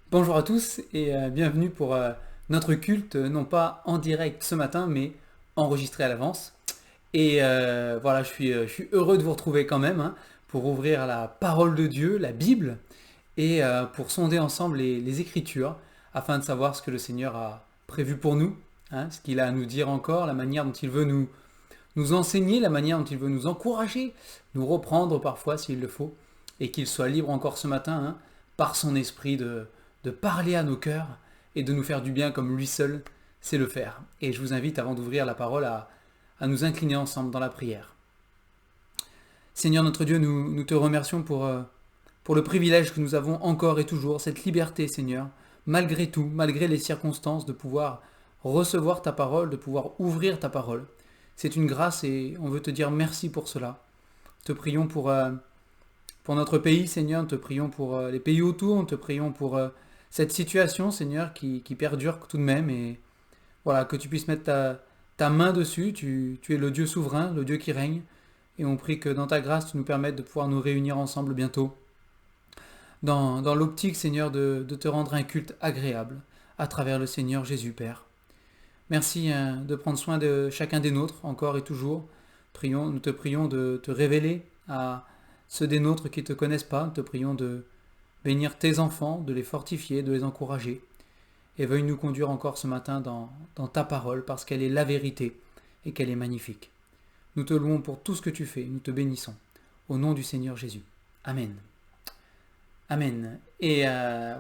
Bonjour à tous et bienvenue pour notre culte, non pas en direct ce matin, mais enregistré à l'avance. Et voilà, je suis heureux de vous retrouver quand même pour ouvrir la parole de Dieu, la Bible, et pour sonder ensemble les Écritures, afin de savoir ce que le Seigneur a prévu pour nous, ce qu'il a à nous dire encore, la manière dont il veut nous enseigner, la manière dont il veut nous encourager, nous reprendre parfois s'il le faut, et qu'il soit libre encore ce matin, par son esprit, de parler à nos cœurs et de nous faire du bien comme lui seul sait le faire. Et je vous invite, avant d'ouvrir la parole, à nous incliner ensemble dans la prière. Seigneur notre Dieu, nous te remercions pour le privilège que nous avons encore et toujours, cette liberté, Seigneur, malgré tout, malgré les circonstances, de pouvoir recevoir ta parole, de pouvoir ouvrir ta parole. C'est une grâce et on veut te dire merci pour cela. Te prions pour notre pays, Seigneur, nous te prions pour les pays autour, nous te prions pour cette situation, Seigneur, qui perdure tout de même. Et voilà, que tu puisses mettre ta main dessus. Tu es le Dieu souverain, le Dieu qui règne. Et on prie que dans ta grâce, tu nous permettes de pouvoir nous réunir ensemble bientôt. Dans l'optique, Seigneur, de te rendre un culte agréable à travers le Seigneur Jésus, Père. Merci de prendre soin de chacun des nôtres, encore et toujours. Nous te prions de te révéler à ceux des nôtres qui ne te connaissent pas. Nous te prions de bénir tes enfants, de les fortifier, de les encourager. Et veuille nous conduire encore ce matin dans ta parole, parce qu'elle est la vérité et qu'elle est magnifique. Nous te louons pour tout ce que tu fais, nous te bénissons. Au nom du Seigneur Jésus. Amen. Amen. Et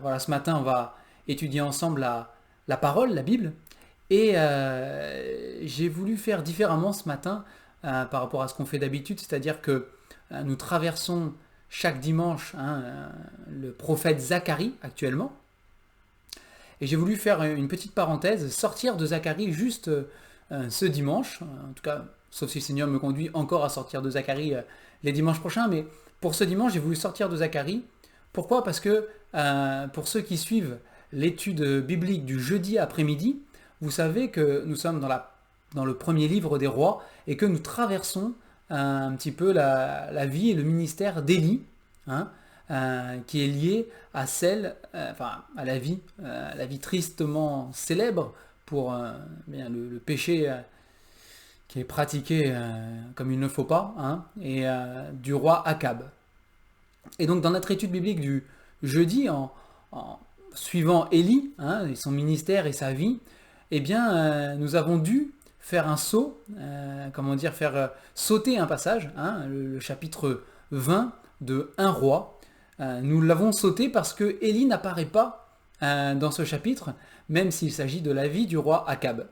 voilà, ce matin, on va étudier ensemble la parole, la Bible. Et j'ai voulu faire différemment ce matin par rapport à ce qu'on fait d'habitude, c'est-à-dire que nous traversons chaque dimanche le prophète Zacharie actuellement. Et j'ai voulu faire une petite parenthèse, sortir de Zacharie juste ce dimanche, en tout cas, sauf si le Seigneur me conduit encore à sortir de Zacharie les dimanches prochains, mais pour ce dimanche, j'ai voulu sortir de Zacharie. Pourquoi? Parce que pour ceux qui suivent l'étude biblique du jeudi après-midi, vous savez que nous sommes dans le premier livre des rois et que nous traversons un petit peu la vie et le ministère d'Élie, qui est lié à à la vie tristement célèbre pour le péché qui est pratiqué comme il ne faut pas, et du roi Akab. Et donc dans notre étude biblique du jeudi, en suivant Élie, et son ministère et sa vie, eh bien, nous avons dû faire un saut, faire sauter un passage, le chapitre 20 de 1 roi. Nous l'avons sauté parce que Élie n'apparaît pas dans ce chapitre, même s'il s'agit de la vie du roi Akab.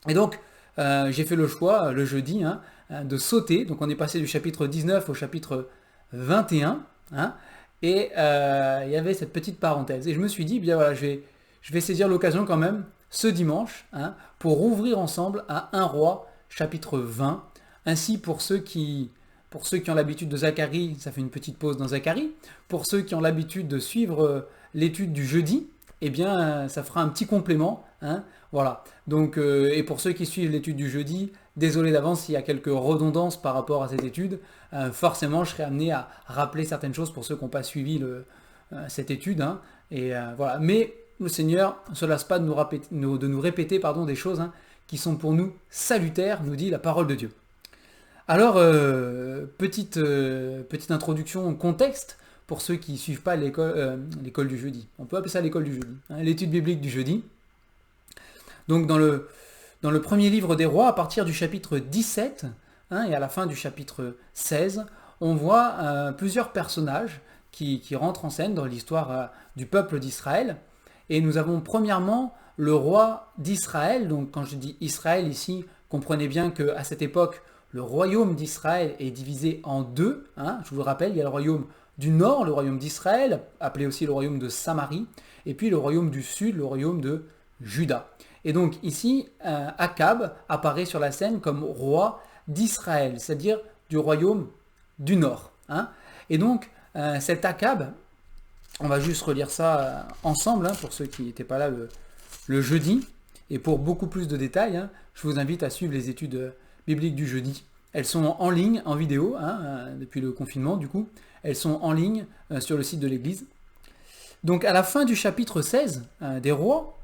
Et donc, j'ai fait le choix, le jeudi, de sauter. Donc on est passé du chapitre 19 au chapitre 21, et il y avait cette petite parenthèse. Et je me suis dit, bien voilà, je vais saisir l'occasion quand même, ce dimanche, pour ouvrir ensemble à 1 roi, chapitre 20. Ainsi, pour ceux qui ont l'habitude de Zacharie, ça fait une petite pause dans Zacharie. Pour ceux qui ont l'habitude de suivre l'étude du jeudi, eh bien, ça fera un petit complément. Voilà. Donc, et pour ceux qui suivent l'étude du jeudi, désolé d'avance s'il y a quelques redondances par rapport à cette étude. Forcément, je serai amené à rappeler certaines choses pour ceux qui n'ont pas suivi cette étude. Et voilà. Mais le Seigneur ne se lasse pas de nous répéter des choses qui sont pour nous salutaires, nous dit la parole de Dieu. Alors, petite introduction, contexte, pour ceux qui ne suivent pas l'école du jeudi. On peut appeler ça l'école du jeudi, l'étude biblique du jeudi. Donc dans le premier livre des rois, à partir du chapitre 17, et à la fin du chapitre 16, on voit plusieurs personnages qui rentrent en scène dans l'histoire du peuple d'Israël. Et nous avons premièrement le roi d'Israël. Donc quand je dis Israël ici, comprenez bien qu'à cette époque, le royaume d'Israël est divisé en deux. Je vous le rappelle, il y a le royaume du nord, le royaume d'Israël, appelé aussi le royaume de Samarie, et puis le royaume du sud, le royaume de Juda. Et donc ici, Akab apparaît sur la scène comme roi d'Israël, c'est-à-dire du royaume du nord. Et donc cet Akab, on va juste relire ça ensemble, pour ceux qui n'étaient pas là le jeudi, et pour beaucoup plus de détails, je vous invite à suivre les études bibliques du jeudi. Elles sont en ligne, en vidéo, depuis le confinement du coup. Elles sont en ligne sur le site de l'église. Donc à la fin du chapitre 16 des rois,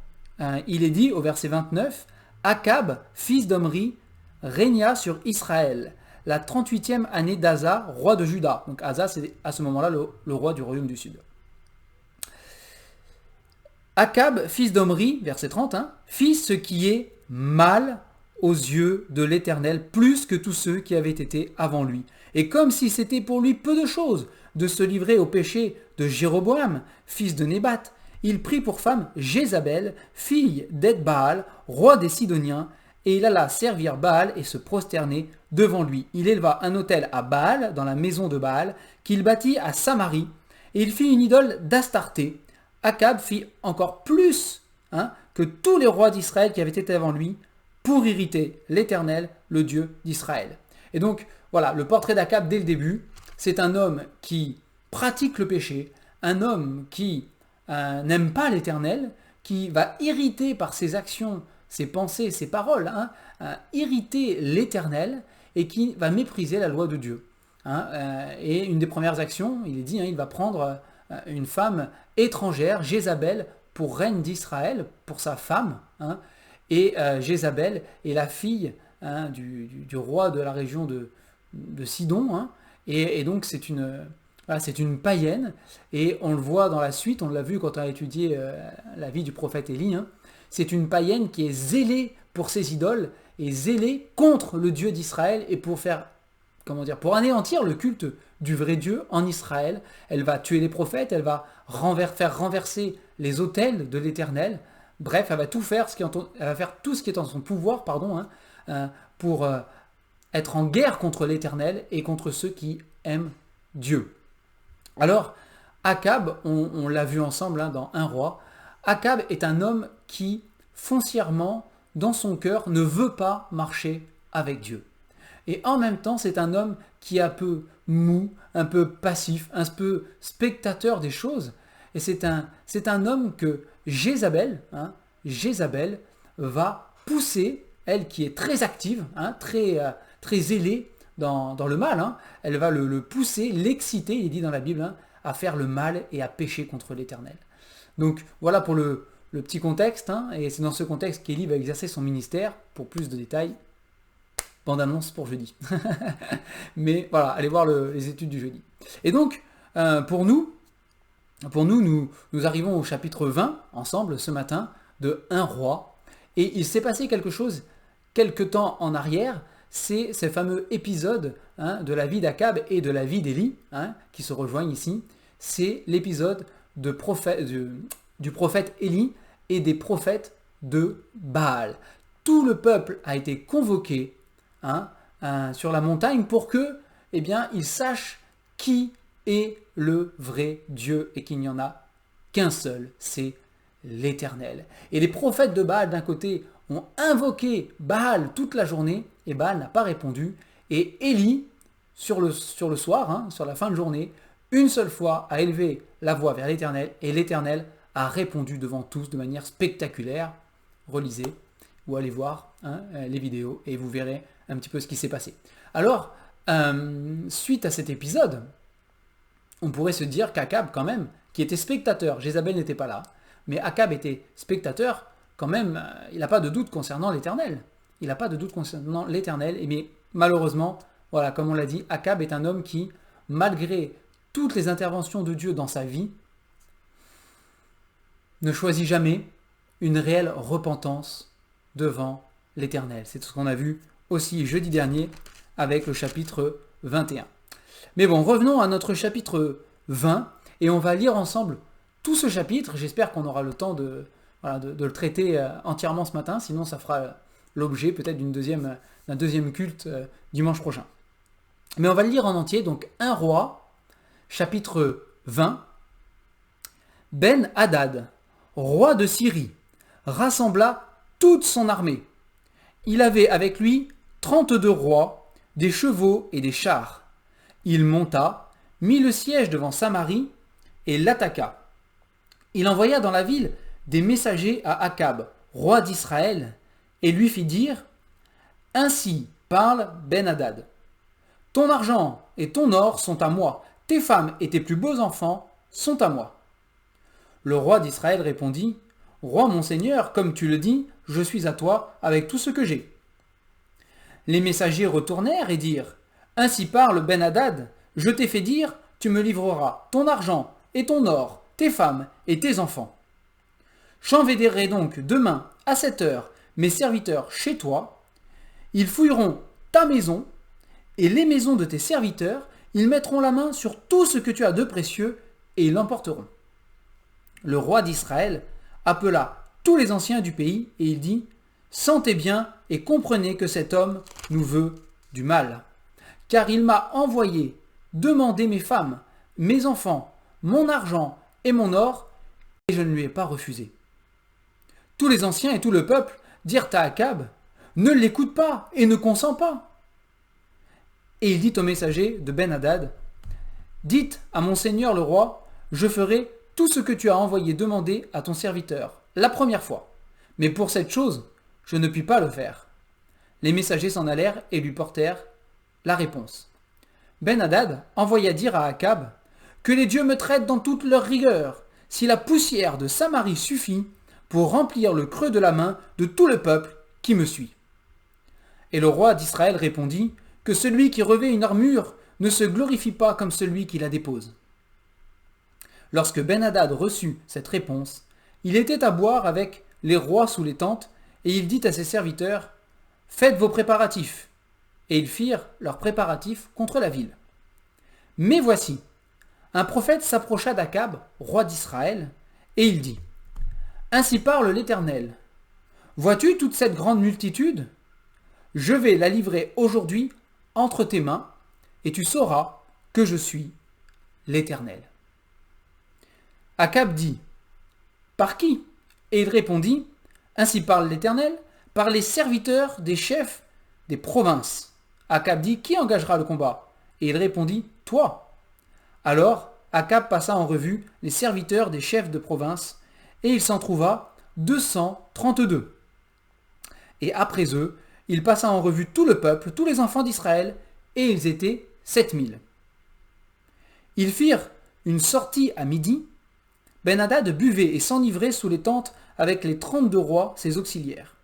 il est dit au verset 29, Akab, fils d'Omri, régna sur Israël la 38e année d'Asa, roi de Juda. Donc Asa, c'est à ce moment-là le roi du royaume du sud. Akab, fils d'Omri, verset 30, fit ce qui est mal aux yeux de l'Éternel, plus que tous ceux qui avaient été avant lui. Et comme si c'était pour lui peu de choses de se livrer au péché de Jéroboam, fils de Nébat, il prit pour femme Jézabel, fille d'Ed-Baal, roi des Sidoniens, et il alla servir Baal et se prosterner devant lui. Il éleva un autel à Baal, dans la maison de Baal, qu'il bâtit à Samarie, et il fit une idole d'Astarté. Akab fit encore plus que tous les rois d'Israël qui avaient été avant lui, pour irriter l'Éternel, le Dieu d'Israël. Et donc, voilà, le portrait d'Akab dès le début, c'est un homme qui pratique le péché, un homme qui n'aime pas l'Éternel, qui va irriter par ses actions, ses pensées, ses paroles, irriter l'Éternel et qui va mépriser la loi de Dieu. Et une des premières actions, il est dit, il va prendre une femme étrangère, Jézabel, pour reine d'Israël, pour sa femme, et Jézabel est la fille du roi de la région de Sidon, et donc c'est une païenne, et on le voit dans la suite, on l'a vu quand on a étudié la vie du prophète Élie, c'est une païenne qui est zélée pour ses idoles, et zélée contre le Dieu d'Israël, et pour pour anéantir le culte du vrai Dieu en Israël. Elle va tuer les prophètes, elle va faire renverser les autels de l'Éternel. Bref, elle va elle va faire tout ce qui est en son pouvoir, pour être en guerre contre l'Éternel et contre ceux qui aiment Dieu. Alors, Akab, on l'a vu ensemble dans Un roi, Akab est un homme qui, foncièrement, dans son cœur, ne veut pas marcher avec Dieu. Et en même temps, c'est un homme qui est un peu mou, un peu passif, un peu spectateur des choses. Et c'est un homme que Jézabel va pousser, elle qui est très active, très zélée dans le mal, elle va le pousser, l'exciter, il est dit dans la Bible, à faire le mal et à pécher contre l'Éternel. Donc voilà pour le petit contexte, et c'est dans ce contexte qu'Élie va exercer son ministère. Pour plus de détails, bande-annonce pour jeudi. Mais voilà, allez voir les études du jeudi. Et donc, pour nous, nous arrivons au chapitre 20, ensemble, ce matin, de Un roi. Et il s'est passé quelque chose, quelque temps en arrière, c'est ce fameux épisode de la vie d'Akab et de la vie d'Élie, qui se rejoignent ici. C'est l'épisode du prophète Élie et des prophètes de Baal. Tout le peuple a été convoqué sur la montagne pour que, ils sachent qui est le vrai Dieu et qu'il n'y en a qu'un seul, c'est l'Éternel. Et les prophètes de Baal, d'un côté, ont invoqué Baal toute la journée et Baal n'a pas répondu. Et Élie, sur le soir, sur la fin de journée, une seule fois a élevé la voix vers l'Éternel et l'Éternel a répondu devant tous de manière spectaculaire. Relisez ou allez voir les vidéos et vous verrez un petit peu ce qui s'est passé. Alors, suite à cet épisode, on pourrait se dire qu'Akab, quand même, qui était spectateur, Jézabel n'était pas là, mais Akab était spectateur, quand même, il n'a pas de doute concernant l'Éternel. Il n'a pas de doute concernant l'Éternel, mais malheureusement, voilà, comme on l'a dit, Akab est un homme qui, malgré toutes les interventions de Dieu dans sa vie, ne choisit jamais une réelle repentance devant l'Éternel. C'est ce qu'on a vu aussi jeudi dernier avec le chapitre 21. Mais bon, revenons à notre chapitre 20 et on va lire ensemble tout ce chapitre. J'espère qu'on aura le temps de le traiter entièrement ce matin, sinon ça fera l'objet peut-être d'un deuxième culte dimanche prochain. Mais on va le lire en entier, donc Un roi, chapitre 20. Ben-Hadad, roi de Syrie, rassembla toute son armée. Il avait avec lui 32 rois, des chevaux et des chars. Il monta, mit le siège devant Samarie et l'attaqua. Il envoya dans la ville des messagers à Akab, roi d'Israël, et lui fit dire « Ainsi parle Ben-Hadad. Ton argent et ton or sont à moi, tes femmes et tes plus beaux enfants sont à moi. Le roi d'Israël répondit, « Roi mon seigneur, comme tu le dis, je suis à toi avec tout ce que j'ai. » Les messagers retournèrent et dirent, « Ainsi parle Ben-Hadad, je t'ai fait dire, tu me livreras ton argent et ton or, tes femmes et tes enfants. J'enverrai donc demain à cette heure mes serviteurs chez toi, ils fouilleront ta maison et les maisons de tes serviteurs, ils mettront la main sur tout ce que tu as de précieux et ils l'emporteront. » Le roi d'Israël appela tous les anciens du pays et il dit, « Sentez bien et comprenez que cet homme nous veut du mal, car il m'a envoyé demander mes femmes, mes enfants, mon argent et mon or, et je ne lui ai pas refusé. » Tous les anciens et tout le peuple dirent à Akab, « Ne l'écoute pas et ne consens pas. » Et il dit au messager de Ben-Hadad, « Dites à mon seigneur le roi, je ferai tout ce que tu as envoyé demander à ton serviteur, la première fois. Mais pour cette chose, je ne puis pas le faire. » Les messagers s'en allèrent et lui portèrent la réponse. Ben-Hadad envoya dire à Akab, « Que les dieux me traitent dans toute leur rigueur, si la poussière de Samarie suffit pour remplir le creux de la main de tout le peuple qui me suit. » Et le roi d'Israël répondit, « Que celui qui revêt une armure ne se glorifie pas comme celui qui la dépose. » Lorsque Ben-Hadad reçut cette réponse, il était à boire avec les rois sous les tentes, et il dit à ses serviteurs, « Faites vos préparatifs. » Et ils firent leurs préparatifs contre la ville. Mais voici, un prophète s'approcha d'Akab, roi d'Israël, et il dit, « Ainsi parle l'Éternel. Vois-tu toute cette grande multitude? Je vais la livrer aujourd'hui entre tes mains, et tu sauras que je suis l'Éternel. » Akab dit, « Par qui ?» Et il répondit, « Ainsi parle l'Éternel, par les serviteurs des chefs des provinces. » Akab dit, « Qui engagera le combat ?» Et il répondit, « Toi. » Alors Akab passa en revue les serviteurs des chefs de province, et il s'en trouva 232. Et après eux, il passa en revue tout le peuple, tous les enfants d'Israël, et ils étaient 7000. Ils firent une sortie à midi. Ben-Hadad buvait et s'enivrait sous les tentes avec les 32 rois, ses auxiliaires.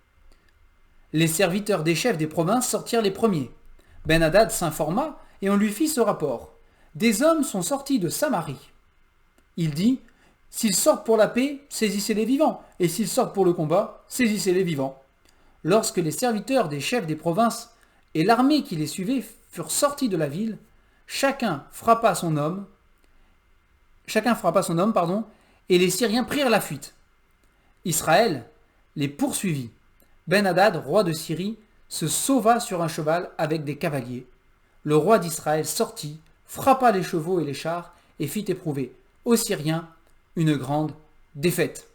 Les serviteurs des chefs des provinces sortirent les premiers. Ben-Hadad s'informa et on lui fit ce rapport. Des hommes sont sortis de Samarie. Il dit, s'ils sortent pour la paix, saisissez-les vivants, et s'ils sortent pour le combat, saisissez-les vivants. Lorsque les serviteurs des chefs des provinces et l'armée qui les suivait furent sortis de la ville, chacun frappa son homme, et les Syriens prirent la fuite. Israël les poursuivit. Ben-Hadad, roi de Syrie, se sauva sur un cheval avec des cavaliers. Le roi d'Israël sortit, frappa les chevaux et les chars et fit éprouver aux Syriens une grande défaite.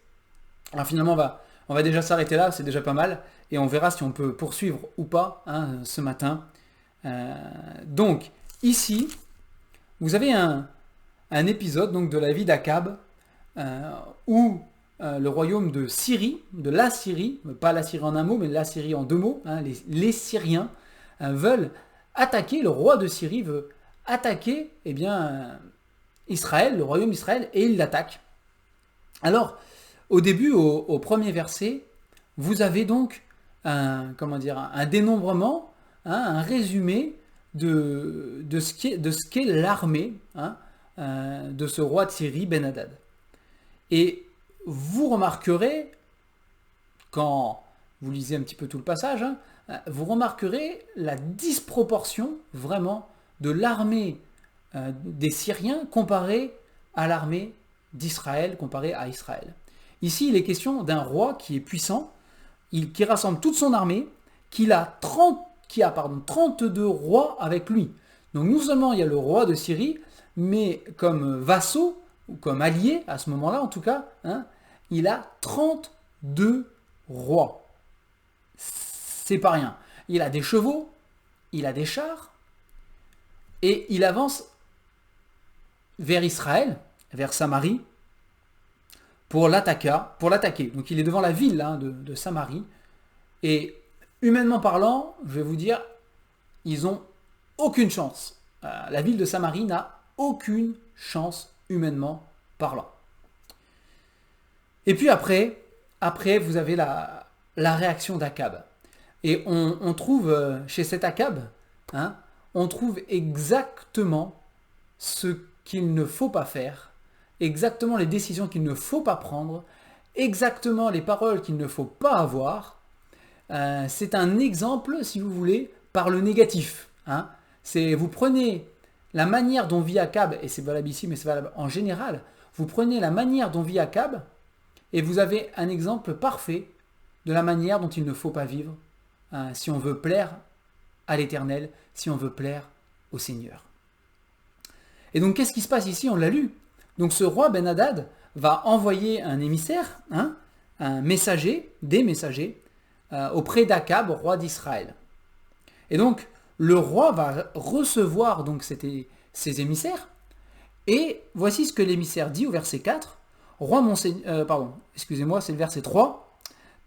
Alors finalement, on va déjà s'arrêter là, c'est déjà pas mal, et on verra si on peut poursuivre ou pas ce matin. Donc, ici, vous avez un épisode donc, de la vie d'Akab, où le royaume de Syrie, de la Syrie, pas la Syrie en un mot, mais la Syrie en deux mots, les Syriens veulent attaquer, le roi de Syrie veut attaquer Israël, le royaume d'Israël, et il l'attaque. Alors, au début, au premier verset, vous avez donc un dénombrement, un résumé de ce qu'est l'armée de ce roi de Syrie, Ben-Hadad. Et vous remarquerez, quand vous lisez un petit peu tout le passage, vous remarquerez la disproportion vraiment de l'armée des Syriens comparée à l'armée d'Israël, comparée à Israël. Ici, il est question d'un roi qui est puissant, qui rassemble toute son armée, qui a 32 rois avec lui. Donc non seulement il y a le roi de Syrie, mais comme vassaux, ou comme alliés, à ce moment-là en tout cas, il a 32 rois. C'est pas rien. Il a des chevaux, il a des chars, et il avance vers Israël, vers Samarie, pour l'attaquer. Donc il est devant la ville de Samarie, et humainement parlant, je vais vous dire, ils ont aucune chance. La ville de Samarie n'a aucune chance humainement parlant. Et puis après vous avez la réaction d'Akab. Et on trouve chez cet Akab, hein, on trouve exactement ce qu'il ne faut pas faire, exactement les décisions qu'il ne faut pas prendre, exactement les paroles qu'il ne faut pas avoir. C'est un exemple, si vous voulez, par le négatif. Hein. Vous prenez la manière dont vit Akab, et c'est valable ici, mais c'est valable en général, vous prenez la manière dont vit Akab, et vous avez un exemple parfait de la manière dont il ne faut pas vivre si on veut plaire à l'Éternel, si on veut plaire au Seigneur. Et donc qu'est-ce qui se passe ici? On l'a lu. Donc ce roi Ben-Hadad va envoyer un émissaire, hein, un messager, des messagers, auprès d'Akab, roi d'Israël. Et donc le roi va recevoir donc ces émissaires, et voici ce que l'émissaire dit au verset 4. Roi mon Seigneur, excusez-moi, c'est le verset 3.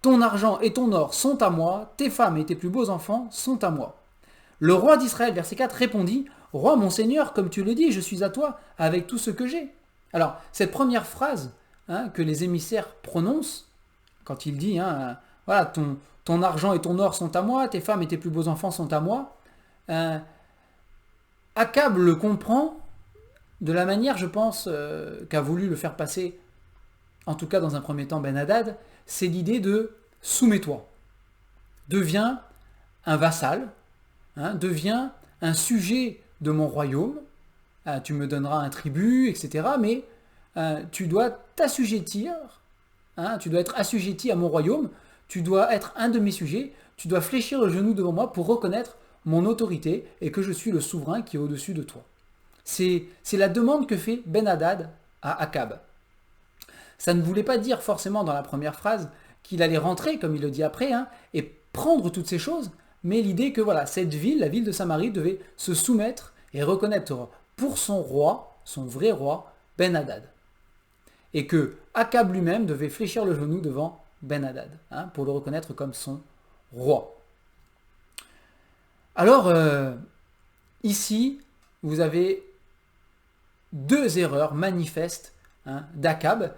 Ton argent et ton or sont à moi, tes femmes et tes plus beaux enfants sont à moi. Le roi d'Israël, verset 4, répondit, Roi mon Seigneur, comme tu le dis, je suis à toi avec tout ce que j'ai. Alors, cette première phrase hein, que les émissaires prononcent, quand il dit, hein, voilà, ton argent et ton or sont à moi, tes femmes et tes plus beaux enfants sont à moi, Akab le comprend de la manière, je pense, qu'a voulu le faire passer, en tout cas dans un premier temps Ben-Hadad, c'est l'idée de soumets-toi, deviens un vassal, hein, deviens un sujet de mon royaume, tu me donneras un tribut, etc. Mais tu dois t'assujettir, hein, tu dois être assujetti à mon royaume, tu dois être un de mes sujets, tu dois fléchir le genou devant moi pour reconnaître mon autorité et que je suis le souverain qui est au-dessus de toi. C'est la demande que fait Ben-Hadad à Akab. Ça ne voulait pas dire forcément dans la première phrase qu'il allait rentrer, comme il le dit après, hein, et prendre toutes ces choses, mais l'idée que voilà, cette ville, la ville de Samarie, devait se soumettre et reconnaître pour son roi, son vrai roi, Ben-Hadad. Et que Akab lui-même devait fléchir le genou devant Ben-Hadad, hein, pour le reconnaître comme son roi. Alors, ici, vous avez deux erreurs manifestes hein, d'Akab,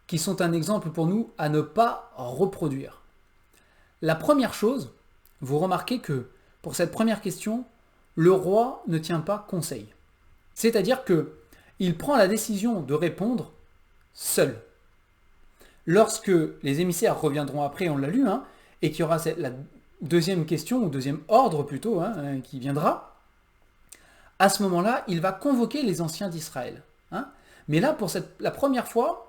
qui sont un exemple pour nous à ne pas reproduire. La première chose, vous remarquez que pour cette première question, le roi ne tient pas conseil. C'est-à-dire qu'il prend la décision de répondre seul. Lorsque les émissaires reviendront après, on l'a lu, hein, et qu'il y aura la deuxième question, ou deuxième ordre plutôt, hein, qui viendra, à ce moment-là, il va convoquer les anciens d'Israël. Hein. Mais là, pour la première fois,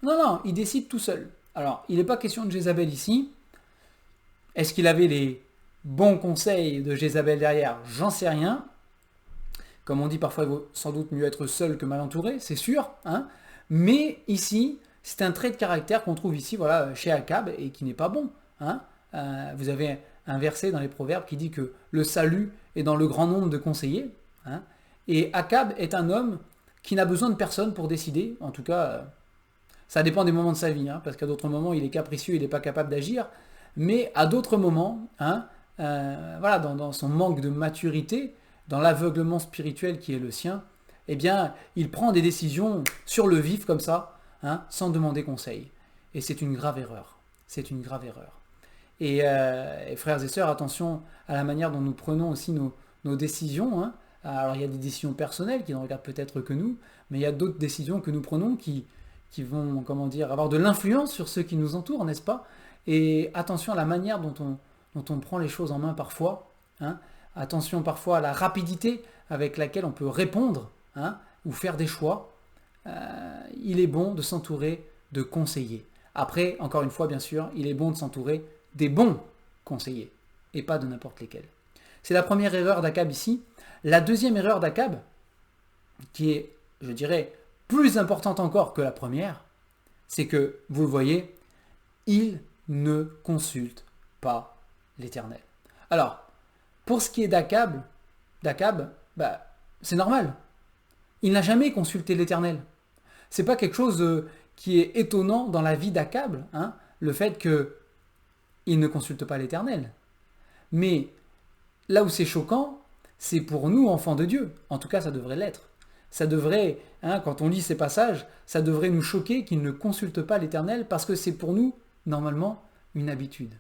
non, il décide tout seul. Alors, il n'est pas question de Jézabel ici. Est-ce qu'il avait les bons conseils de Jézabel derrière? J'en sais rien. Comme on dit parfois, il vaut sans doute mieux être seul que mal entouré, c'est sûr. Hein. Mais ici, c'est un trait de caractère qu'on trouve ici voilà, chez Akab et qui n'est pas bon. Hein. Vous avez un verset dans les Proverbes qui dit que le salut est dans le grand nombre de conseillers. Hein. Et Akab est un homme qui n'a besoin de personne pour décider. En tout cas, ça dépend des moments de sa vie, hein, parce qu'à d'autres moments, il est capricieux, il n'est pas capable d'agir. Mais à d'autres moments, hein, voilà, dans son manque de maturité, dans l'aveuglement spirituel qui est le sien, eh bien, il prend des décisions sur le vif comme ça, hein, sans demander conseil. Et c'est une grave erreur. C'est une grave erreur. Et frères et sœurs, attention à la manière dont nous prenons aussi nos décisions. Hein. Alors, il y a des décisions personnelles qui ne regardent peut-être que nous, mais il y a d'autres décisions que nous prenons qui vont, comment dire, avoir de l'influence sur ceux qui nous entourent, n'est-ce pas? Et attention à la manière dont on prend les choses en main parfois. Hein. Attention parfois à la rapidité avec laquelle on peut répondre hein, ou faire des choix. Il est bon de s'entourer de conseillers. Après, encore une fois, bien sûr, il est bon de s'entourer des bons conseillers et pas de n'importe lesquels. C'est la première erreur d'Akab ici. La deuxième erreur d'Akab, qui est, je dirais, plus importante encore que la première, c'est que, vous le voyez, il ne consulte pas l'Éternel. Alors, pour ce qui est d'Akab, c'est normal. Il n'a jamais consulté l'Éternel. C'est pas quelque chose qui est étonnant dans la vie d'Akab, hein, le fait qu'il ne consulte pas l'Éternel. Mais là où c'est choquant, c'est pour nous, enfants de Dieu. En tout cas, ça devrait l'être. Ça devrait, hein, quand on lit ces passages, ça devrait nous choquer qu'ils ne consultent pas l'Éternel parce que c'est pour nous, normalement, une habitude.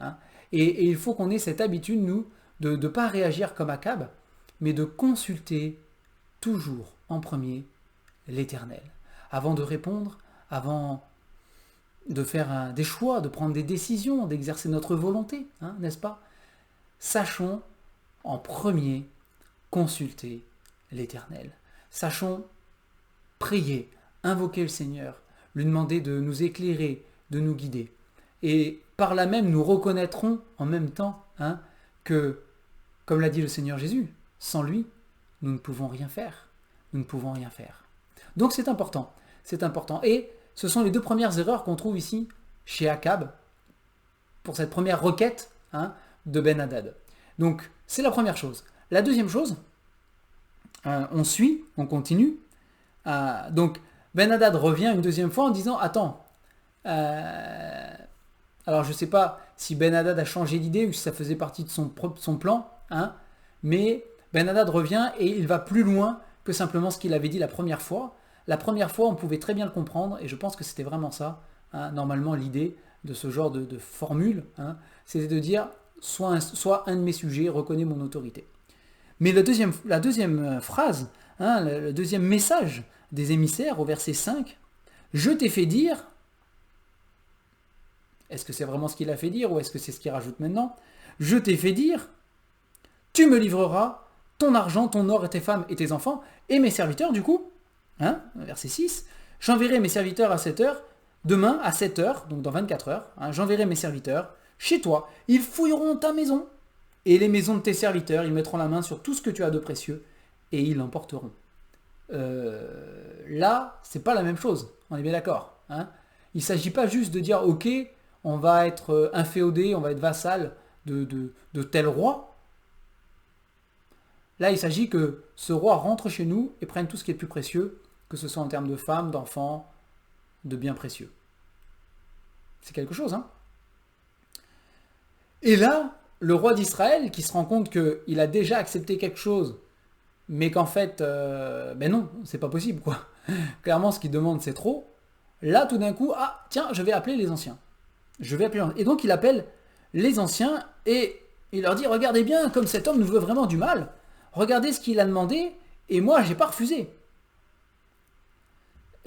Hein. Et il faut qu'on ait cette habitude, nous, de ne pas réagir comme Akab, mais de consulter toujours en premier l'Éternel. Avant de répondre, avant de faire des choix, de prendre des décisions, d'exercer notre volonté, hein, n'est-ce pas? Sachons en premier consulter l'Éternel. Sachons prier, invoquer le Seigneur, lui demander de nous éclairer, de nous guider. Et par là même, nous reconnaîtrons en même temps hein, que, comme l'a dit le Seigneur Jésus, sans lui, nous ne pouvons rien faire. Nous ne pouvons rien faire. Donc c'est important. C'est important. Et ce sont les deux premières erreurs qu'on trouve ici chez Akab pour cette première requête hein, de Ben-Hadad. Donc c'est la première chose. La deuxième chose, on suit, on continue. Donc Ben-Hadad revient une deuxième fois en disant « Attends, alors je ne sais pas si Ben-Hadad a changé d'idée ou si ça faisait partie de son plan, hein, mais Ben-Hadad revient et il va plus loin que simplement ce qu'il avait dit la première fois. La première fois, on pouvait très bien le comprendre, et je pense que c'était vraiment ça, hein, normalement l'idée de ce genre de formule, hein, c'était de dire soit un de mes sujets reconnaît mon autorité. Mais la deuxième phrase, hein, le deuxième message des émissaires au verset 5, je t'ai fait dire, est-ce que c'est vraiment ce qu'il a fait dire ou est-ce que c'est ce qu'il rajoute maintenant? Je t'ai fait dire, tu me livreras ton argent, ton or et tes femmes et tes enfants et mes serviteurs du coup. Hein, verset 6, j'enverrai mes serviteurs à 7 heures, demain à 7 heures, donc dans 24 heures, hein, j'enverrai mes serviteurs chez toi, ils fouilleront ta maison et les maisons de tes serviteurs, ils mettront la main sur tout ce que tu as de précieux et ils l'emporteront. Là, c'est pas la même chose, on est bien d'accord. Hein. Il ne s'agit pas juste de dire ok, on va être inféodé, on va être vassal de tel roi. Là, il s'agit que ce roi rentre chez nous et prenne tout ce qui est plus précieux, que ce soit en termes de femmes, d'enfants, de biens précieux. C'est quelque chose, hein? Et là, le roi d'Israël, qui se rend compte qu'il a déjà accepté quelque chose, mais qu'en fait, ben non, c'est pas possible, quoi. Clairement, ce qu'il demande, c'est trop. Là, tout d'un coup, ah, tiens, je vais appeler les anciens. Et donc, il appelle les anciens et il leur dit, regardez bien, comme cet homme nous veut vraiment du mal, regardez ce qu'il a demandé, et moi, j'ai pas refusé.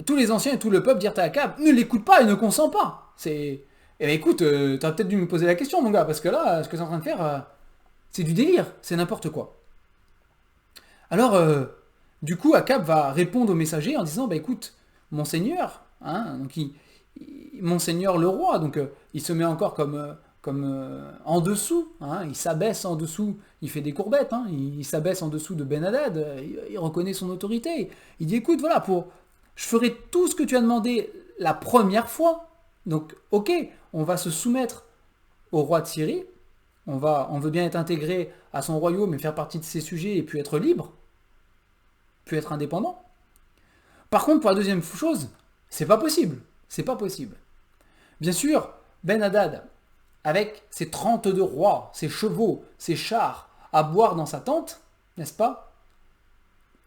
Tous les anciens et tout le peuple dirent à Akab, ne l'écoute pas et ne consent pas. Eh bien, écoute, t'aurais peut-être dû me poser la question, mon gars, parce que là, ce que t'es en train de faire, c'est du délire, c'est n'importe quoi. Alors, du coup, Akab va répondre au messager en disant, bah écoute, mon seigneur, hein, donc mon seigneur le roi, donc il se met encore comme en dessous, hein, il s'abaisse en dessous, il fait des courbettes, hein, il s'abaisse en dessous de Ben-Hadad, il reconnaît son autorité, il dit écoute, voilà, je ferai tout ce que tu as demandé la première fois, donc ok, on va se soumettre au roi de Syrie, on veut bien être intégré à son royaume et faire partie de ses sujets et puis être libre, puis être indépendant. Par contre, pour la deuxième chose, c'est pas possible, c'est pas possible. Bien sûr, Ben-Hadad, avec ses 32 rois, ses chevaux, ses chars, à boire dans sa tente, n'est-ce pas?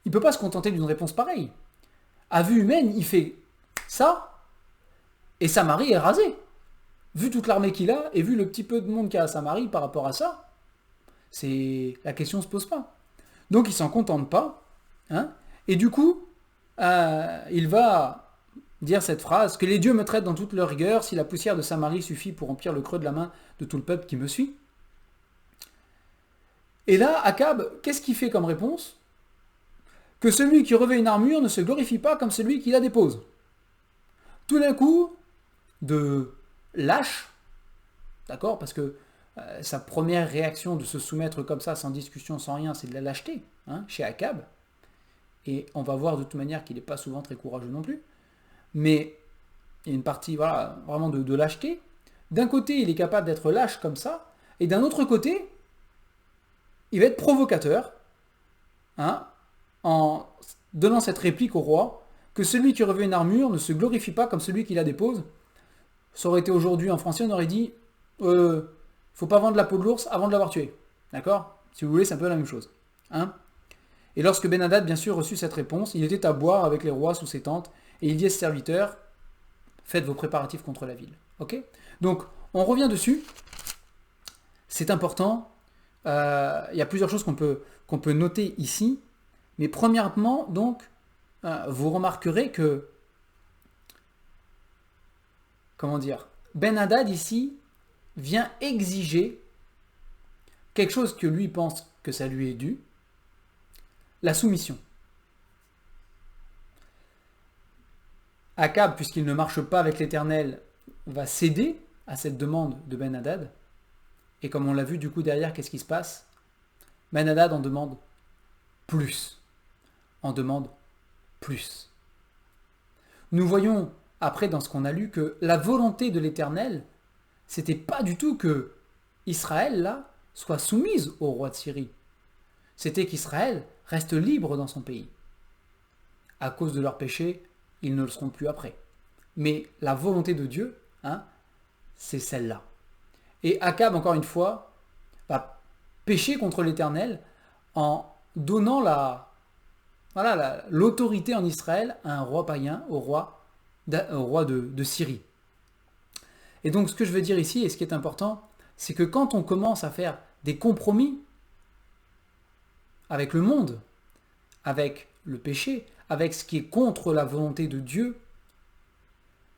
Il ne peut pas se contenter d'une réponse pareille. À vue humaine, il fait ça, et Samarie est rasée. Vu toute l'armée qu'il a, et vu le petit peu de monde qu'il y a à Samarie par rapport à ça, la question ne se pose pas. Donc il s'en contente pas, hein, et du coup, il va dire cette phrase, que les dieux me traitent dans toute leur rigueur, si la poussière de Samarie suffit pour remplir le creux de la main de tout le peuple qui me suit. Et là, Akab, qu'est-ce qu'il fait comme réponse? Que celui qui revêt une armure ne se glorifie pas comme celui qui la dépose. Tout d'un coup, de lâche, d'accord, parce que sa première réaction de se soumettre comme ça, sans discussion, sans rien, c'est de la lâcheté, hein, chez Akab. Et on va voir de toute manière qu'il n'est pas souvent très courageux non plus. Mais il y a une partie voilà, vraiment de lâcheté. D'un côté, il est capable d'être lâche comme ça, et d'un autre côté, il va être provocateur, hein, en donnant cette réplique au roi, que celui qui revêt une armure ne se glorifie pas comme celui qui la dépose. Ça aurait été aujourd'hui en français, on aurait dit, faut pas vendre la peau de l'ours avant de l'avoir tué. D'accord? Si vous voulez, c'est un peu la même chose. Hein, Et lorsque Ben-Hadad, bien sûr, reçut cette réponse, il était à boire avec les rois sous ses tentes, et il dit à ses serviteurs, faites vos préparatifs contre la ville. Ok? Donc, on revient dessus. C'est important. Il y a plusieurs choses qu'on peut noter ici. Mais premièrement, donc, vous remarquerez que, comment dire, Ben-Hadad ici vient exiger quelque chose que lui pense que ça lui est dû, la soumission. Akab, puisqu'il ne marche pas avec l'Éternel, va céder à cette demande de Ben-Hadad. Et comme on l'a vu du coup derrière, qu'est-ce qui se passe? Ben-Hadad en demande plus. En demande plus. Nous voyons après dans ce qu'on a lu que la volonté de l'Éternel, c'était pas du tout que Israël là soit soumise au roi de Syrie. C'était qu'Israël reste libre dans son pays. À cause de leurs péchés, ils ne le seront plus après. Mais la volonté de Dieu, c'est celle-là. Et Akab, encore une fois, va pécher contre l'Éternel en donnant l'autorité en Israël à un roi païen, au roi de Syrie. Et donc ce que je veux dire ici, et ce qui est important, c'est que quand on commence à faire des compromis avec le monde, avec le péché, avec ce qui est contre la volonté de Dieu,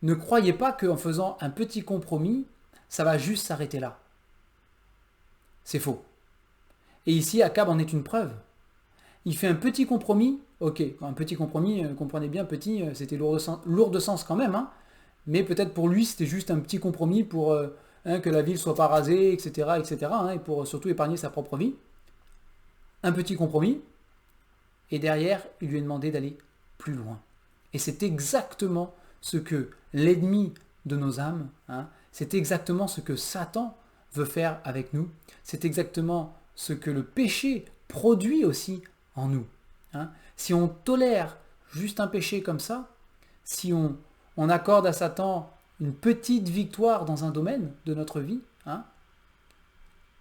ne croyez pas qu'en faisant un petit compromis, ça va juste s'arrêter là. C'est faux. Et ici, Akab en est une preuve. Il fait un petit compromis, ok, un petit compromis, comprenez bien, petit, c'était lourd de sens quand même, mais peut-être pour lui, c'était juste un petit compromis pour que la ville soit pas rasée, etc., et pour surtout épargner sa propre vie. Un petit compromis, et derrière, il lui est demandé d'aller plus loin. Et c'est exactement ce que l'ennemi de nos âmes, c'est exactement ce que Satan veut faire avec nous, c'est exactement ce que le péché produit aussi en nous. Si on tolère juste un péché comme ça, si on accorde à Satan une petite victoire dans un domaine de notre vie,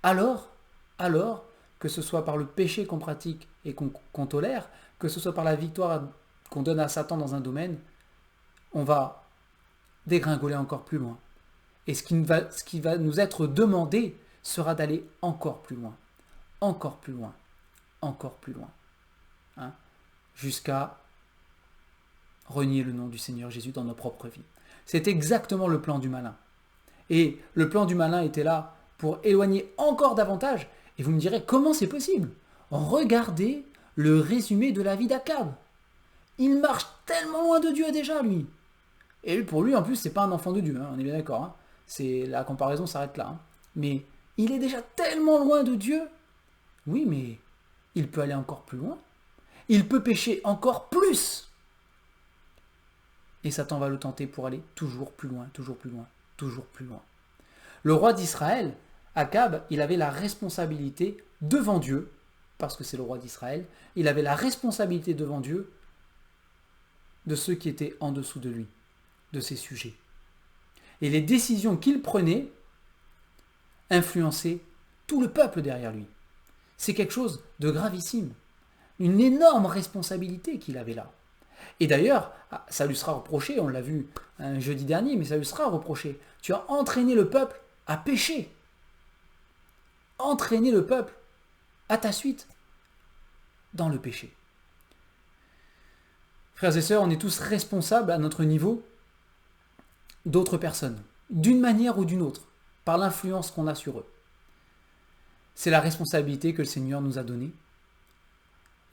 alors, que ce soit par le péché qu'on pratique et qu'on tolère, que ce soit par la victoire qu'on donne à Satan dans un domaine, on va dégringoler encore plus loin. Et ce qui va nous être demandé sera d'aller encore plus loin, encore plus loin, encore plus loin, jusqu'à renier le nom du Seigneur Jésus dans nos propres vies. C'est exactement le plan du malin. Et le plan du malin était là pour éloigner encore davantage. Et vous me direz, comment c'est possible? Regardez le résumé de la vie d'Akab. Il marche tellement loin de Dieu déjà, lui. Et pour lui, en plus, c'est pas un enfant de Dieu, on est bien d'accord. C'est, la comparaison s'arrête là. Mais il est déjà tellement loin de Dieu. Oui, mais il peut aller encore plus loin. Il peut pécher encore plus. Et Satan va le tenter pour aller toujours plus loin, toujours plus loin, toujours plus loin. Le roi d'Israël, Akab, il avait la responsabilité devant Dieu, parce que c'est le roi d'Israël, il avait la responsabilité devant Dieu de ceux qui étaient en dessous de lui, de ses sujets. Et les décisions qu'il prenait influençaient tout le peuple derrière lui. C'est quelque chose de gravissime, une énorme responsabilité qu'il avait là. Et d'ailleurs, ça lui sera reproché, on l'a vu un jeudi dernier, mais ça lui sera reproché. Tu as entraîné le peuple à pécher. Entraîner le peuple à ta suite dans le péché. Frères et sœurs, on est tous responsables à notre niveau d'autres personnes, d'une manière ou d'une autre, par l'influence qu'on a sur eux. C'est la responsabilité que le Seigneur nous a donnée.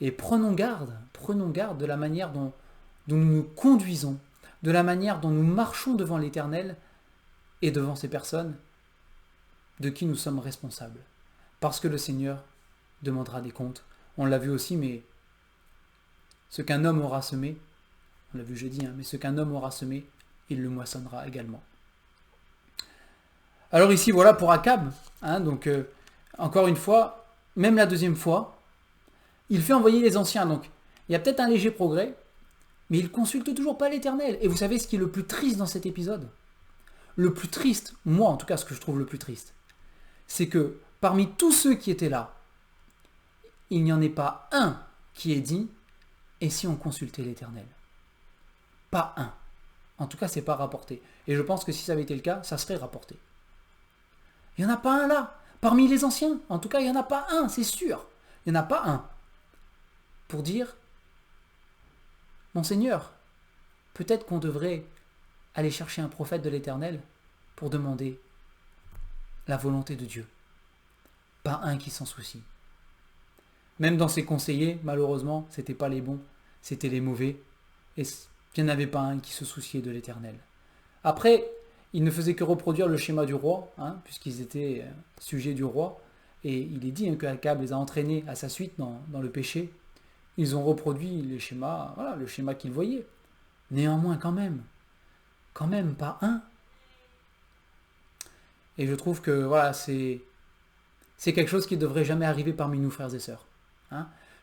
Et prenons garde de la manière dont nous nous conduisons, de la manière dont nous marchons devant l'Éternel et devant ces personnes de qui nous sommes responsables. Parce que le Seigneur demandera des comptes. On l'a vu aussi, mais ce qu'un homme aura semé, on l'a vu jeudi, mais ce qu'un homme aura semé, il le moissonnera également. Alors ici, voilà pour Akab. Donc, encore une fois, même la deuxième fois, il fait envoyer les anciens. Donc, il y a peut-être un léger progrès, mais il ne consulte toujours pas l'Éternel. Et vous savez ce qui est le plus triste dans cet épisode? Le plus triste, moi en tout cas, ce que je trouve le plus triste, c'est que parmi tous ceux qui étaient là, il n'y en ait pas un qui ait dit « Et si on consultait l'Éternel ?» Pas un. En tout cas, c'est pas rapporté. Et je pense que si ça avait été le cas, ça serait rapporté. Il n'y en a pas un là. Parmi les anciens, en tout cas, il n'y en a pas un, c'est sûr. Il n'y en a pas un. Pour dire « Monseigneur, peut-être qu'on devrait aller chercher un prophète de l'Éternel pour demander la volonté de Dieu. » Pas un qui s'en soucie. Même dans ses conseillers, malheureusement, c'était pas les bons, c'était les mauvais. Et il n'y en avait pas un qui se souciait de l'Éternel. Après, ils ne faisaient que reproduire le schéma du roi, puisqu'ils étaient sujets du roi. Et il est dit que Akab les a entraînés à sa suite dans le péché. Ils ont reproduit les schémas, voilà, le schéma qu'ils voyaient. Néanmoins, quand même pas un. Et je trouve que voilà, c'est quelque chose qui ne devrait jamais arriver parmi nous, frères et sœurs.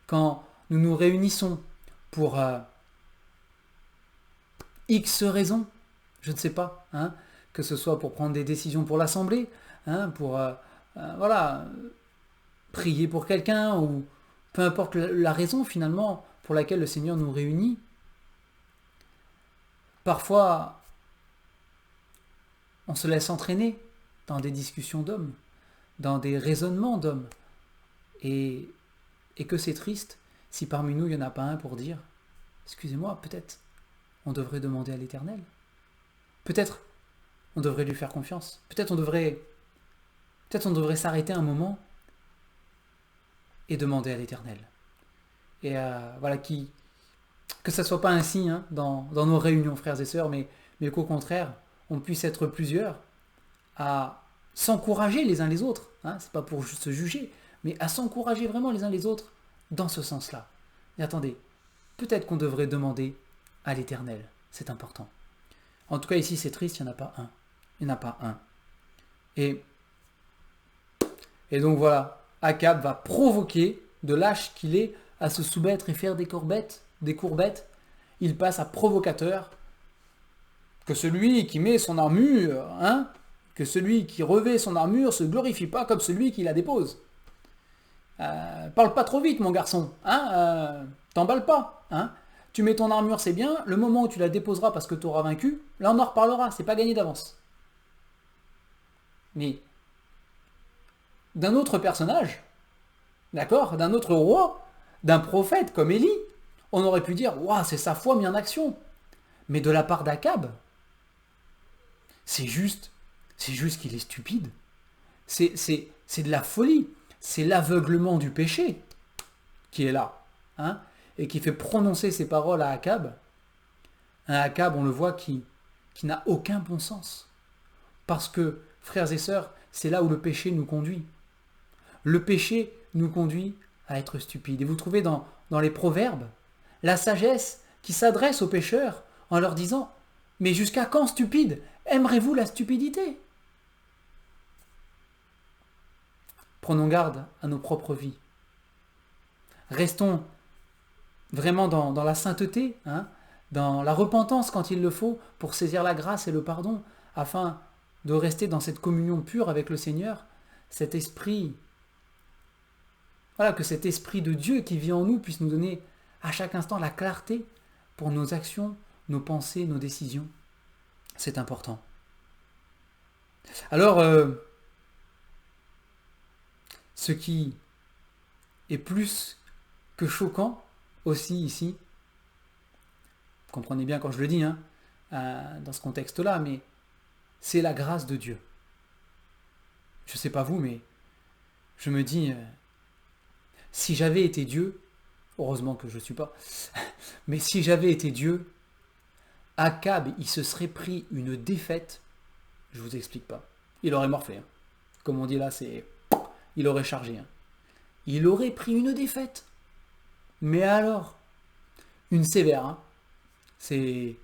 Quand nous nous réunissons pour X raisons, je ne sais pas, que ce soit pour prendre des décisions pour l'Assemblée, pour voilà, prier pour quelqu'un, ou peu importe la raison finalement pour laquelle le Seigneur nous réunit, parfois on se laisse entraîner dans des discussions d'hommes, dans des raisonnements d'hommes, et que c'est triste si parmi nous il n'y en a pas un pour dire « Excusez-moi, peut-être on devrait demander à l'Éternel. Peut-être on devrait lui faire confiance. Peut-être on devrait s'arrêter un moment et demander à l'Éternel. » Et voilà, que ça ne soit pas ainsi dans nos réunions, frères et sœurs, mais qu'au contraire, on puisse être plusieurs à s'encourager les uns les autres. C'est pas pour se juger, mais à s'encourager vraiment les uns les autres dans ce sens-là. Et attendez, peut-être qu'on devrait demander à l'Éternel. C'est important. En tout cas, ici, c'est triste, il n'y en a pas un. Il n'y en a pas un. Et donc voilà, Akab va provoquer, de lâche qu'il est, à se soumettre et faire des courbettes. Il passe à provocateur. Que celui qui met son armure, que celui qui revêt son armure se glorifie pas comme celui qui la dépose. Parle pas trop vite, mon garçon. T'emballes pas. Tu mets ton armure, c'est bien. Le moment où tu la déposeras parce que tu auras vaincu, là on en reparlera. C'est pas gagné d'avance. Mais d'un autre personnage, d'accord, d'un autre roi, d'un prophète comme Élie, on aurait pu dire, waouh, c'est sa foi mise en action. Mais de la part d'Akab, c'est juste qu'il est stupide. C'est de la folie. C'est l'aveuglement du péché qui est là. Et qui fait prononcer ces paroles à Akab. Un Akab, on le voit, qui n'a aucun bon sens. Parce que, frères et sœurs, c'est là où le péché nous conduit. Le péché nous conduit à être stupides. Et vous trouvez dans les proverbes la sagesse qui s'adresse aux pécheurs en leur disant « Mais jusqu'à quand, stupide, aimerez-vous la stupidité ?» Prenons garde à nos propres vies. Restons vraiment dans la sainteté, dans la repentance quand il le faut, pour saisir la grâce et le pardon, afin de rester dans cette communion pure avec le Seigneur, cet esprit, voilà, que cet esprit de Dieu qui vit en nous puisse nous donner à chaque instant la clarté pour nos actions, nos pensées, nos décisions. C'est important. Alors, ce qui est plus que choquant aussi ici, comprenez bien quand je le dis, dans ce contexte-là, mais c'est la grâce de Dieu. Je ne sais pas vous, mais je me dis, si j'avais été Dieu, heureusement que je ne suis pas, mais si j'avais été Dieu, Akab, il se serait pris une défaite, je vous explique pas. Il aurait morflé. Comme on dit là, il aurait chargé. Il aurait pris une défaite. Mais alors, une sévère. C'est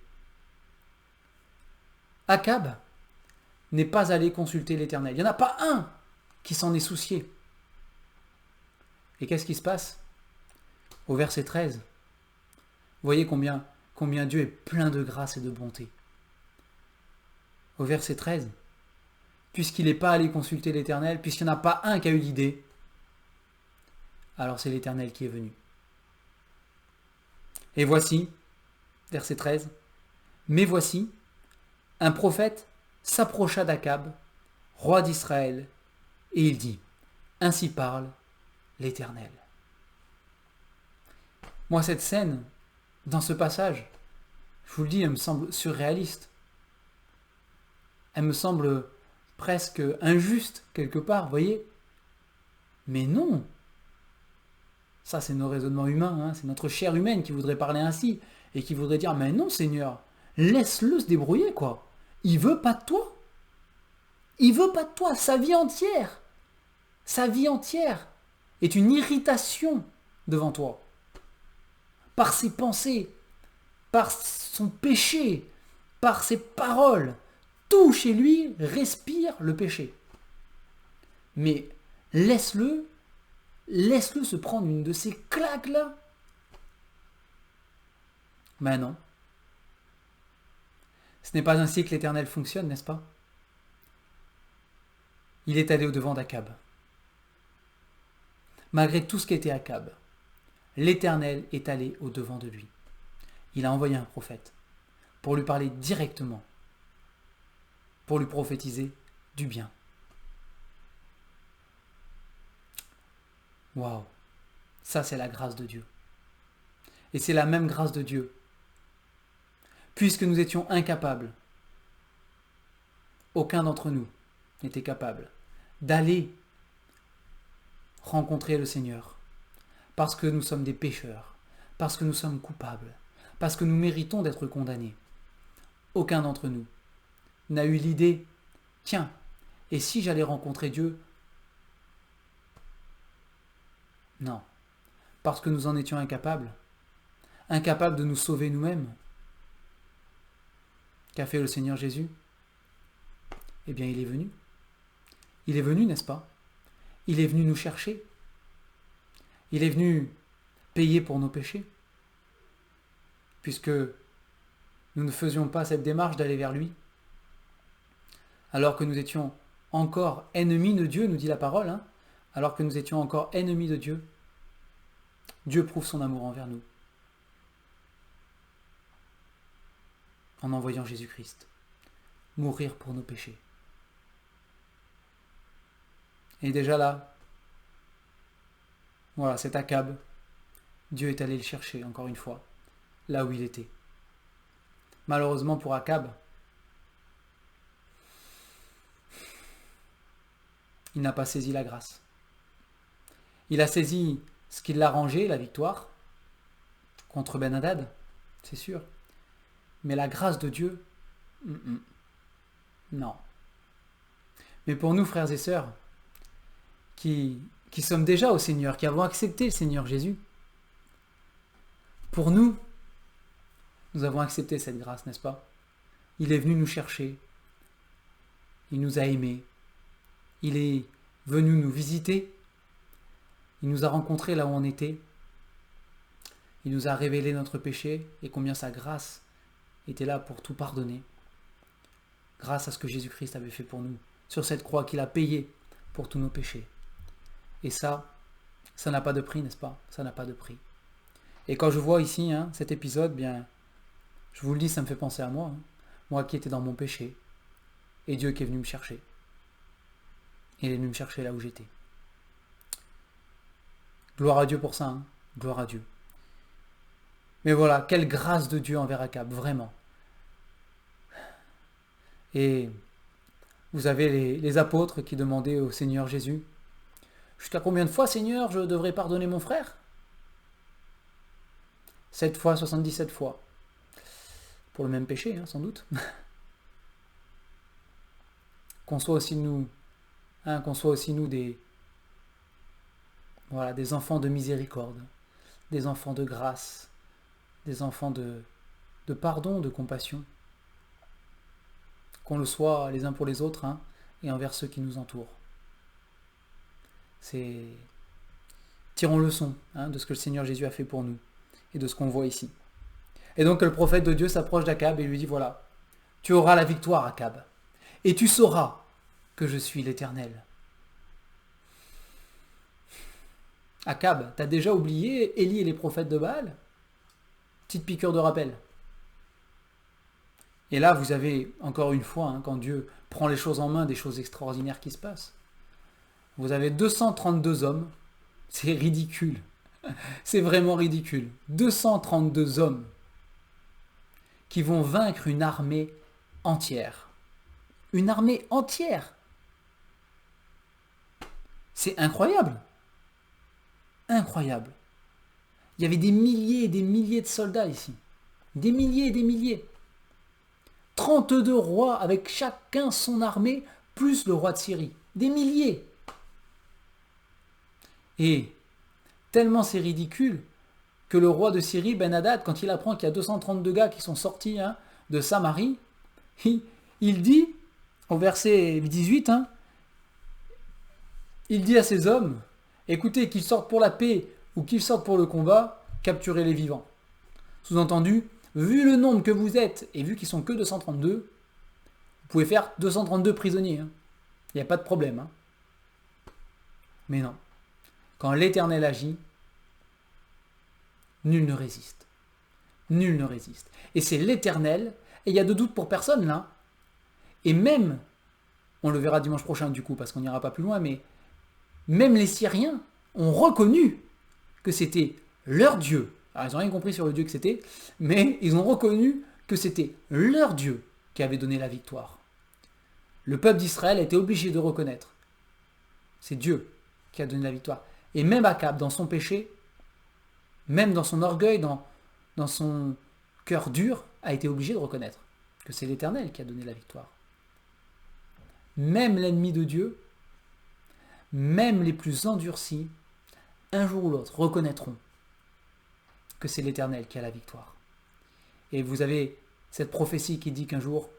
Akab n'est pas allé consulter l'Éternel. Il n'y en a pas un qui s'en est soucié. Et qu'est-ce qui se passe? Au verset 13, vous voyez combien Dieu est plein de grâce et de bonté. Au verset 13, puisqu'il n'est pas allé consulter l'Éternel, puisqu'il n'y en a pas un qui a eu l'idée, alors c'est l'Éternel qui est venu. Et voici, verset 13, mais voici, un prophète s'approcha d'Akab, roi d'Israël, et il dit, ainsi parle l'Éternel. Moi, cette scène, dans ce passage, je vous le dis, elle me semble surréaliste. Elle me semble presque injuste, quelque part, vous voyez. Mais non. Ça, c'est nos raisonnements humains, hein. C'est notre chair humaine qui voudrait parler ainsi, et qui voudrait dire, mais non, Seigneur, laisse-le se débrouiller, quoi. Il veut pas de toi. Il veut pas de toi, sa vie entière est une irritation devant toi. Par ses pensées, par son péché, par ses paroles, tout chez lui respire le péché. Mais laisse-le se prendre une de ces claques là. Ben non. Ce n'est pas ainsi que l'Éternel fonctionne, n'est-ce pas? Il est allé au-devant d'Akab. Malgré tout ce qu'était Akab, l'Éternel est allé au-devant de lui. Il a envoyé un prophète pour lui parler directement, pour lui prophétiser du bien. Waouh, ça c'est la grâce de Dieu. Et c'est la même grâce de Dieu. Puisque nous étions incapables, aucun d'entre nous n'était capable d'aller rencontrer le Seigneur. Parce que nous sommes des pécheurs, parce que nous sommes coupables, parce que nous méritons d'être condamnés. Aucun d'entre nous n'a eu l'idée, tiens, et si j'allais rencontrer Dieu? Non, parce que nous en étions incapables, incapables de nous sauver nous-mêmes. Qu'a fait le Seigneur Jésus? Eh bien, il est venu. Il est venu, n'est-ce pas? Il est venu nous chercher. Il est venu payer pour nos péchés. Puisque nous ne faisions pas cette démarche d'aller vers lui. Alors que nous étions encore ennemis de Dieu, nous dit la parole, hein, alors que nous étions encore ennemis de Dieu, Dieu prouve son amour envers nous. En envoyant Jésus-Christ mourir pour nos péchés. Et déjà là, voilà, cet Akab, Dieu est allé le chercher, encore une fois, là où il était. Malheureusement pour Akab, il n'a pas saisi la grâce. Il a saisi ce qui l'a arrangé, la victoire, contre Ben-Hadad, c'est sûr. Mais la grâce de Dieu, non. Mais pour nous, frères et sœurs, qui sommes déjà au Seigneur, qui avons accepté le Seigneur Jésus, pour nous, nous avons accepté cette grâce, n'est-ce pas? Il est venu nous chercher, il nous a aimés, il est venu nous visiter, il nous a rencontrés là où on était, il nous a révélé notre péché et combien sa grâce était là pour tout pardonner, grâce à ce que Jésus-Christ avait fait pour nous, sur cette croix qu'il a payé pour tous nos péchés. Et ça n'a pas de prix, n'est-ce pas? Ça n'a pas de prix. Et quand je vois ici cet épisode, bien, je vous le dis, ça me fait penser à moi. Moi qui étais dans mon péché. Et Dieu qui est venu me chercher. Il est venu me chercher là où j'étais. Gloire à Dieu pour ça. Gloire à Dieu. Mais voilà, quelle grâce de Dieu envers Akab, vraiment. Et vous avez les apôtres qui demandaient au Seigneur Jésus, jusqu'à combien de fois, Seigneur, je devrais pardonner mon frère? 7 fois, 77 fois. Pour le même péché, sans doute. Qu'on soit aussi nous des enfants de miséricorde, des enfants de grâce, des enfants de pardon, de compassion. Qu'on le soit les uns pour les autres et envers ceux qui nous entourent. Tirons leçon de ce que le Seigneur Jésus a fait pour nous et de ce qu'on voit ici. Et donc le prophète de Dieu s'approche d'Akab et lui dit, voilà, tu auras la victoire, Akab, et tu sauras que je suis l'Éternel. Akab, t'as déjà oublié Élie et les prophètes de Baal? Petite piqûre de rappel. Et là, vous avez, encore une fois, quand Dieu prend les choses en main, des choses extraordinaires qui se passent. Vous avez 232 hommes. C'est ridicule. C'est vraiment ridicule. 232 hommes qui vont vaincre une armée entière. Une armée entière. C'est incroyable. Incroyable. Il y avait des milliers et des milliers de soldats ici. Des milliers et des milliers. 32 rois avec chacun son armée, plus le roi de Syrie. Des milliers. Et tellement c'est ridicule que le roi de Syrie, Ben-Hadad, quand il apprend qu'il y a 232 gars qui sont sortis de Samarie, il dit, au verset 18, il dit à ses hommes, écoutez, qu'ils sortent pour la paix ou qu'ils sortent pour le combat, capturez les vivants. Sous-entendu, vu le nombre que vous êtes et vu qu'ils sont que 232, vous pouvez faire 232 prisonniers. Il n'y a pas de problème. Mais non. Quand l'Éternel agit, nul ne résiste. Nul ne résiste. Et c'est l'Éternel, et il y a de doute pour personne là. Et même, on le verra dimanche prochain du coup, parce qu'on n'ira pas plus loin, mais même les Syriens ont reconnu que c'était leur Dieu. Alors ils n'ont rien compris sur le Dieu que c'était, mais ils ont reconnu que c'était leur Dieu qui avait donné la victoire. Le peuple d'Israël a été obligé de reconnaître. C'est Dieu qui a donné la victoire. Et même Akab, dans son péché, même dans son orgueil, dans son cœur dur, a été obligé de reconnaître que c'est l'Éternel qui a donné la victoire. Même l'ennemi de Dieu, même les plus endurcis, un jour ou l'autre, reconnaîtront que c'est l'Éternel qui a la victoire. Et vous avez cette prophétie qui dit qu'un jour,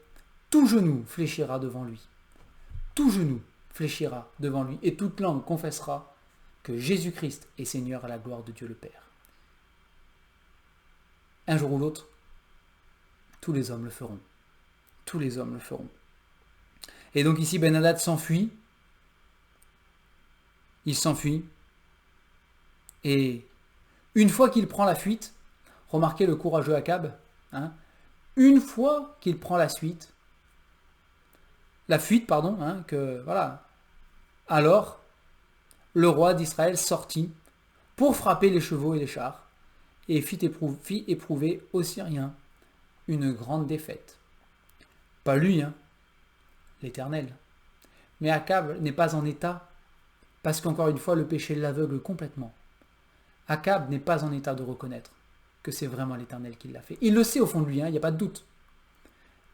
tout genou fléchira devant lui. Tout genou fléchira devant lui, et toute langue confessera que Jésus-Christ est Seigneur à la gloire de Dieu le Père. Un jour ou l'autre, tous les hommes le feront. Tous les hommes le feront. Et donc ici, Ben-Hadad s'enfuit. Il s'enfuit. Et une fois qu'il prend la fuite, remarquez le courageux Akab, une fois qu'il prend la fuite, alors le roi d'Israël sortit pour frapper les chevaux et les chars, et fit éprouver aux Syriens une grande défaite. Pas lui, l'Éternel. Mais Akab n'est pas en état, parce qu'encore une fois, le péché l'aveugle complètement. Akab n'est pas en état de reconnaître que c'est vraiment l'Éternel qui l'a fait. Il le sait au fond de lui, il n'y a pas de doute.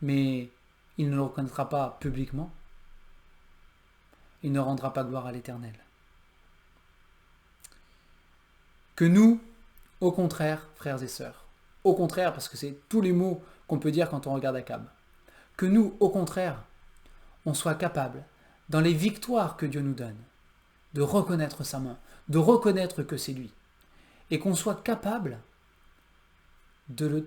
Mais il ne le reconnaîtra pas publiquement. Il ne rendra pas gloire à l'Éternel. Que nous, au contraire, frères et sœurs, au contraire, parce que c'est tous les mots qu'on peut dire quand on regarde Akab, que nous, au contraire, on soit capable, dans les victoires que Dieu nous donne, de reconnaître sa main, de reconnaître que c'est lui, et qu'on soit capable de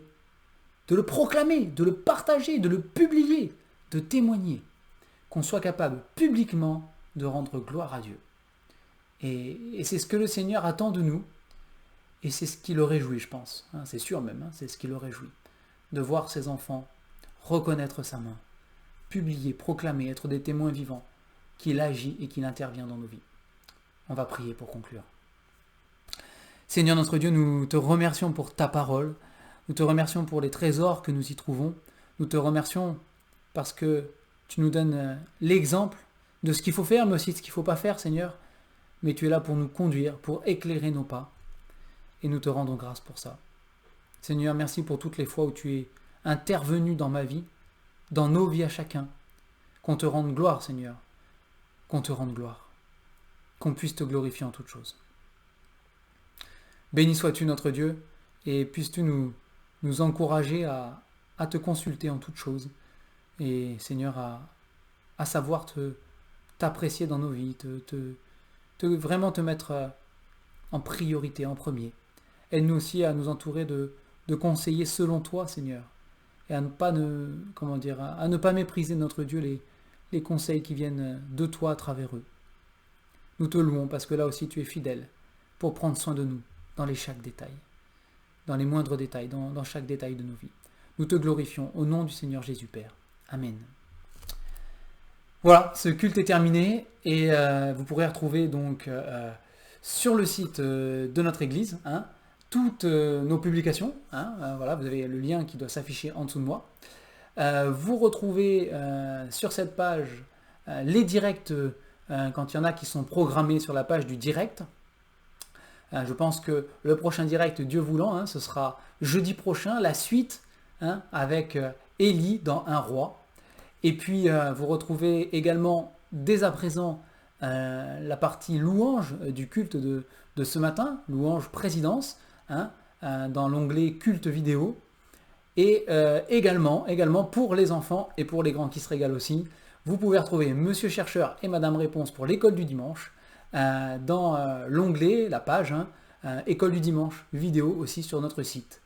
le proclamer, de le partager, de le publier, de témoigner, qu'on soit capable publiquement de rendre gloire à Dieu. Et c'est ce que le Seigneur attend de nous, et c'est ce qui le réjouit, je pense. C'est sûr même, c'est ce qui le réjouit. De voir ses enfants reconnaître sa main, publier, proclamer, être des témoins vivants, qu'il agit et qu'il intervient dans nos vies. On va prier pour conclure. Seigneur notre Dieu, nous te remercions pour ta parole, nous te remercions pour les trésors que nous y trouvons, nous te remercions parce que tu nous donnes l'exemple de ce qu'il faut faire, mais aussi de ce qu'il ne faut pas faire, Seigneur, mais tu es là pour nous conduire, pour éclairer nos pas, et nous te rendons grâce pour ça. Seigneur, merci pour toutes les fois où tu es intervenu dans ma vie, dans nos vies à chacun, qu'on te rende gloire, Seigneur, qu'on te rende gloire, qu'on puisse te glorifier en toutes choses. Béni sois-tu notre Dieu, et puisses-tu nous encourager à te consulter en toutes choses, et Seigneur, à savoir t'apprécier dans nos vies, vraiment te mettre en priorité, en premier. Aide-nous aussi à nous entourer de conseillers selon toi, Seigneur, et à ne pas mépriser notre Dieu les conseils qui viennent de toi à travers eux. Nous te louons parce que là aussi tu es fidèle pour prendre soin de nous dans les chaque détail. dans les moindres détails, dans chaque détail de nos vies. Nous te glorifions au nom du Seigneur Jésus Père. Amen. Voilà, ce culte est terminé et vous pourrez retrouver donc sur le site de notre église toutes nos publications. Voilà, vous avez le lien qui doit s'afficher en dessous de moi. Vous retrouvez sur cette page les directs quand il y en a qui sont programmés sur la page du direct. Je pense que le prochain direct, Dieu voulant, ce sera jeudi prochain, la suite avec Élie dans Un roi. Et puis vous retrouvez également dès à présent la partie louange du culte de ce matin, louange présidence, dans l'onglet culte vidéo. Et également pour les enfants et pour les grands qui se régalent aussi, vous pouvez retrouver Monsieur Chercheur et Madame Réponse pour l'école du dimanche dans l'onglet, la page école du dimanche vidéo aussi sur notre site.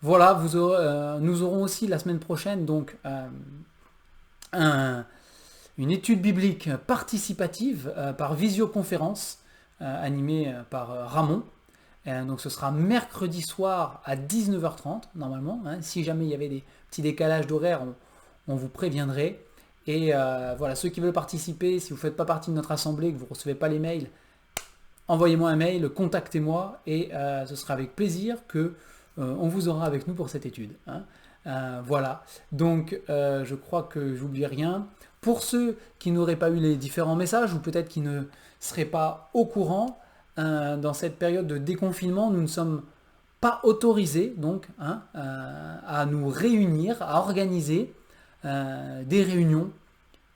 Voilà, nous aurons aussi la semaine prochaine donc une étude biblique participative par visioconférence animée par Ramon. Donc ce sera mercredi soir à 19h30 normalement. Si jamais il y avait des petits décalages d'horaire, on vous préviendrait. Et voilà, ceux qui veulent participer, si vous ne faites pas partie de notre assemblée, que vous ne recevez pas les mails, envoyez-moi un mail, contactez-moi et ce sera avec plaisir que on vous aura avec nous pour cette étude. Voilà, donc je crois que j'oublie rien. Pour ceux qui n'auraient pas eu les différents messages ou peut-être qui ne seraient pas au courant, dans cette période de déconfinement, nous ne sommes pas autorisés donc à nous réunir, à organiser des réunions,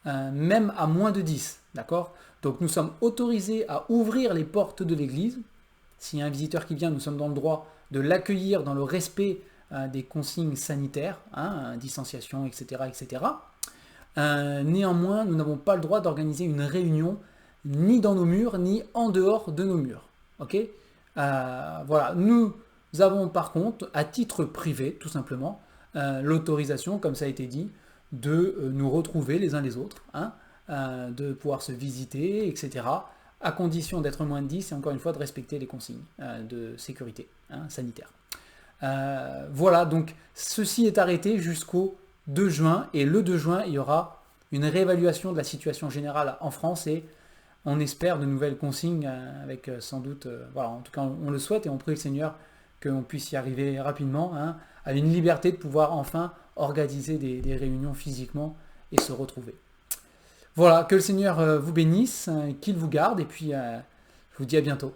même à moins de 10, d'accord? Donc nous sommes autorisés à ouvrir les portes de l'église. S'il y a un visiteur qui vient, nous sommes dans le droit de l'accueillir dans le respect des consignes sanitaires, distanciation, etc. etc. Néanmoins, nous n'avons pas le droit d'organiser une réunion ni dans nos murs, ni en dehors de nos murs. Ok, voilà, nous avons par contre, à titre privé, tout simplement, l'autorisation, comme ça a été dit, de nous retrouver les uns les autres, de pouvoir se visiter, etc., à condition d'être moins de 10 et encore une fois de respecter les consignes de sécurité sanitaire. Voilà, donc ceci est arrêté jusqu'au 2 juin, et le 2 juin, il y aura une réévaluation de la situation générale en France et on espère de nouvelles consignes avec sans doute, voilà, en tout cas on le souhaite et on prie le Seigneur qu'on puisse y arriver rapidement, à une liberté de pouvoir enfin organiser des réunions physiquement et se retrouver. Voilà, que le Seigneur vous bénisse, qu'il vous garde et puis je vous dis à bientôt.